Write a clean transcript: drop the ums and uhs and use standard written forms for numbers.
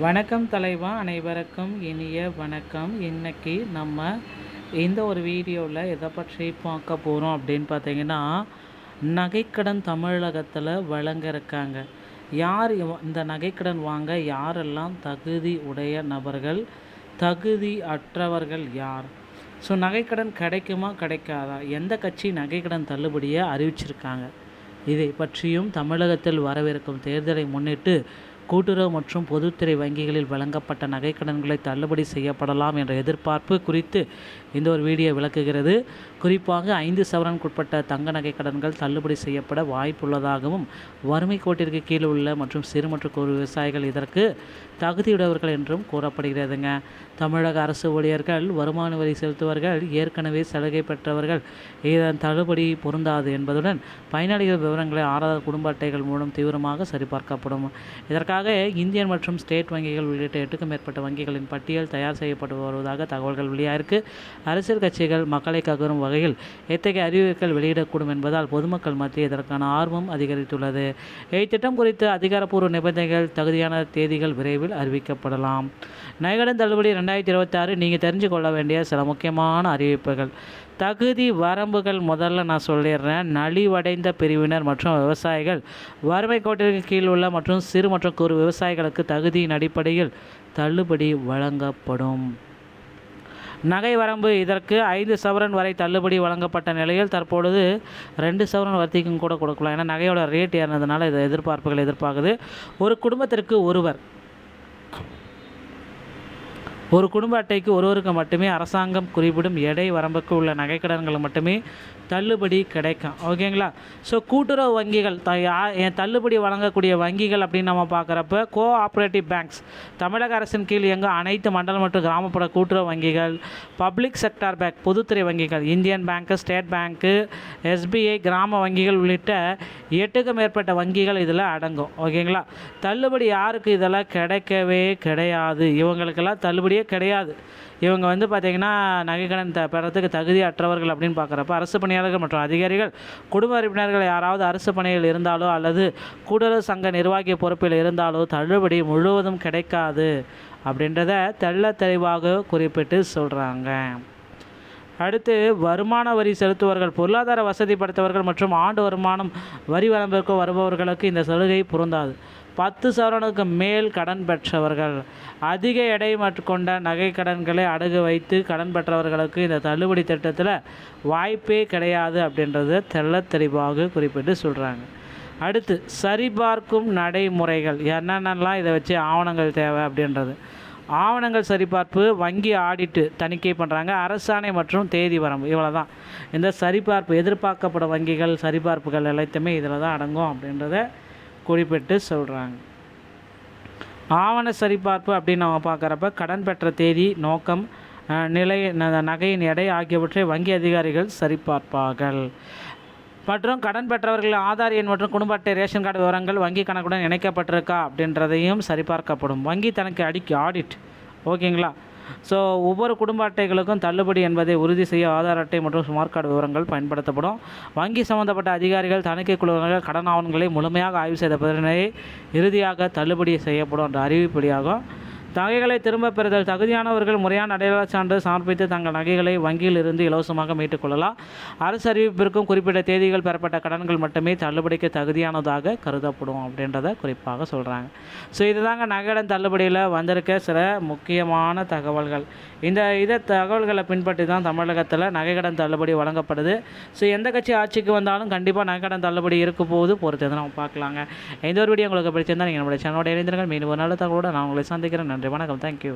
வணக்கம் தலைவா, அனைவருக்கும் இனிய வணக்கம். இன்னைக்கு நம்ம இந்த ஒரு வீடியோவில் எதை பற்றி பார்க்க போகிறோம் அப்படின்னு பார்த்தீங்கன்னா, நகைக்கடன் தமிழகத்தில் வழங்க இருக்காங்க. யார் இந்த நகைக்கடன் வாங்க யாரெல்லாம் தகுதி உடைய நபர்கள், தகுதி அற்றவர்கள் யார்? ஸோ நகைக்கடன் கிடைக்குமா கிடைக்காதா? எந்த கட்சி நகைக்கடன் தள்ளுபடியை அறிவிச்சிருக்காங்க? இதை பற்றியும் தமிழகத்தில் வரவிருக்கும் தேர்தலை முன்னிட்டு கூட்டுறவு மற்றும் பொதுத்துறை வங்கிகளில் வழங்கப்பட்ட நகைக்கடன்களை தள்ளுபடி செய்யப்படலாம் என்ற எதிர்பார்ப்பு குறித்து இந்த ஒரு வீடியோ விளக்குகிறது. குறிப்பாக 5 சவரனுக்குட்பட்ட தங்க நகைக்கடன்கள் தள்ளுபடி செய்யப்பட வாய்ப்புள்ளதாகவும், வறுமை கோட்டிற்கு கீழ் உள்ள மற்றும் சிறு மற்றும் குறு விவசாயிகள் இதற்கு தகுதியுடையவர்கள் என்றும் கூறப்படுகிறதுங்க. தமிழக அரசு ஊழியர்கள், வருமான வரி செலுத்துவர்கள், ஏற்கனவே சலுகை பெற்றவர்கள் இதன் தள்ளுபடி பொருந்தாது என்பதுடன் பயனாளிகள் விவரங்களை ஆறாவது குடும்ப அட்டைகள் மூலம் தீவிரமாக சரிபார்க்கப்படும். இதற்காக இந்தியன் மற்றும் ஸ்டேட் வங்கிகள் உள்ளிட்ட 8க்கும் மேற்பட்ட வங்கிகளின் பட்டியல் தயார் செய்யப்பட்டு வருவதாக தகவல்கள் வெளியாயிருக்கு. அரசியல் கட்சிகள் மக்களை கவரும் வகையில் எத்தகைய அறிவிப்புகள் வெளியிடக்கூடும் என்பதால் பொதுமக்கள் மத்தியில் இதற்கான ஆர்வம் அதிகரித்துள்ளது. இத்திட்டம் குறித்து அதிகாரப்பூர்வ நிபந்தனைகள், தகுதியான தேதிகள் விரைவில் அறிவிக்கப்படலாம். நகைக்கடன் தள்ளுபடி 2026 நீங்கள் தெரிஞ்சு கொள்ள வேண்டிய சில முக்கியமான அறிவிப்புகள். தகுதி வரம்புகள் முதல்ல நான் சொல்லிடுறேன். நலிவடைந்த பிரிவினர் மற்றும் விவசாயிகள், வறுமை கோட்டிற்கு கீழ் உள்ள மற்றும் சிறு மற்றும் குறு விவசாயிகளுக்கு தகுதியின் அடிப்படையில் தள்ளுபடி வழங்கப்படும். நகை வரம்பு இதற்கு 5 சவரன் வரை தள்ளுபடி வழங்கப்பட்ட நிலையில் தற்பொழுது 2 சவரன் வரைக்கும் கூட கொடுக்கலாம். ஏன்னா நகையோட ரேட் ஏறினதுனால இது எதிர்பார்க்குது. ஒரு குடும்பத்திற்கு ஒரு குடும்ப அட்டைக்கு ஒருவருக்கு மட்டுமே அரசாங்கம் குறிப்பிடும் எடை வரம்புக்கு உள்ள நகைக்கடன்கள் மட்டுமே தள்ளுபடி கிடைக்கும். ஓகேங்களா? ஸோ கூட்டுறவு வங்கிகள் தள்ளுபடி வழங்கக்கூடிய வங்கிகள் அப்படின்னு நம்ம பார்க்குறப்ப கோஆப்ரேட்டிவ் பேங்க்ஸ், தமிழக அரசின் கீழ் இயங்கும் அனைத்து மண்டல மற்றும் கிராமப்புற கூட்டுறவு வங்கிகள், பப்ளிக் செக்டார் பேங்க், பொதுத்துறை வங்கிகள், இந்தியன் பேங்க்கு, ஸ்டேட் பேங்க்கு, SBI, கிராம வங்கிகள் உள்ளிட்ட 8க்கும் மேற்பட்ட வங்கிகள் இதில் அடங்கும். ஓகேங்களா? தள்ளுபடி யாருக்கு இதெல்லாம் கிடைக்கவே கிடையாது. இவங்களுக்கெல்லாம் தள்ளுபடியே கிடையாது. இவங்க பார்த்திங்கன்னா நகைக்கடன் பெறத்துக்கு தகுதி அற்றவர்கள் அப்படின்னு பார்க்குறப்ப அரசு பணியாளர்கள் மற்றும் அதிகாரிகள், குடும்ப உறுப்பினர்கள் யாராவது அரசு பணியில் இருந்தாலோ அல்லது கூட்டுறவு சங்க நிர்வாகிய பொறுப்பில் இருந்தாலோ தள்ளுபடி முழுவதும் கிடைக்காது அப்படின்றத தெளிவாக குறிப்பிட்டு சொல்கிறாங்க. அடுத்து, வருமான வரி செலுத்துவர்கள், பொருளாதார வசதி படைத்தவர்கள் மற்றும் ஆண்டு வருமானம் வரி வரம்பிற்கு வருபவர்களுக்கு இந்த சலுகை பொருந்தாது. 10 சவரனுக்கு மேல் கடன் பெற்றவர்கள், அதிக எடை கொண்ட நகை கடன்களை அடகு வைத்து கடன் பெற்றவர்களுக்கு இந்த தள்ளுபடி திட்டத்தில் வாய்ப்பே கிடையாது அப்படின்றது தெளிவாக குறிப்பிட்டு சொல்கிறாங்க. அடுத்து, சரிபார்க்கும் நடைமுறைகள் என்னென்னலாம் இதை வச்சு ஆவணங்கள் தேவை அப்படின்றது. ஆவணங்கள் சரிபார்ப்பு, வங்கி ஆடிட்டு தணிக்கை பண்ணுறாங்க, அரசாணை மற்றும் தேதி வரம்பு, இவ்வளோ தான். இந்த சரிபார்ப்பு, எதிர்பார்க்கப்படும் வங்கிகள் சரிபார்ப்புகள் எல்லாத்தையுமே இதில் தான் அடங்கும் அப்படின்றத குறிப்பிட்டு சொல்கிறாங்க. ஆவண சரிபார்ப்பு அப்படின்னு நம்ம பார்க்குறப்ப கடன் பெற்ற தேதி, நோக்கம், நிலை, நகையின் எடை ஆகியவற்றை வங்கி அதிகாரிகள் சரிபார்ப்பார்கள். மற்றும் கடன் பெற்றவர்களின் ஆதார் எண் மற்றும் குடும்ப அட்டை, ரேஷன் கார்டு விவரங்கள் வங்கி கணக்குடன் இணைக்கப்பட்டிருக்கா அப்படின்றதையும் சரிபார்க்கப்படும். வங்கி தனக்கு ஆடிட். ஓகேங்களா? ஸோ ஒவ்வொரு குடும்ப அட்டைகளுக்கும் தள்ளுபடி என்பதை உறுதி செய்ய ஆதார் அட்டை மற்றும் ஸ்மார்ட் கார்டு விவரங்கள் பயன்படுத்தப்படும். வங்கி சம்பந்தப்பட்ட அதிகாரிகள், தணிக்கை குழுவினர்கள் கடன் ஆவணங்களை முழுமையாக ஆய்வு செய்த பிறகு இறுதியாக தள்ளுபடி செய்யப்படும் என்ற அறிவிப்படியாகும். நகைகளை திரும்ப பெறுதல், தகுதியானவர்கள் முறையான அடையாள சான்று சமர்ப்பித்து தங்கள் நகைகளை வங்கியில் இருந்து இலவசமாக மீட்டுக் கொள்ளலாம். அரசு அறிவிப்பிற்கும் குறிப்பிட்ட தேதிகள் பெறப்பட்ட கடன்கள் மட்டுமே தள்ளுபடிக்கு தகுதியானதாக கருதப்படும் அப்படின்றத குறிப்பாக சொல்கிறாங்க. ஸோ இதுதாங்க நகைக்கடன் தள்ளுபடியில் வந்திருக்க சில முக்கியமான தகவல்கள். இந்த தகவல்களை பின்பற்றி தான் தமிழகத்தில் நகைக்கடன் தள்ளுபடி வழங்கப்படுது. ஸோ எந்த கட்சி ஆட்சிக்கு வந்தாலும் கண்டிப்பாக நகைக்கடன் தள்ளுபடி இருக்க போது பொறுத்து நம்ம பார்க்கலாங்க. இந்த ஒரு வீடியோ உங்களுக்கு பிடிச்சிருந்தால் நீங்கள் நம்மளுடைய சேனலோட இணைந்திருங்கள். மீண்டும் ஒரு நல்ல தகவலோடு நான் உங்களை சந்திக்கிறேன். நன்றி, வணக்கம், தேங்க்யூ.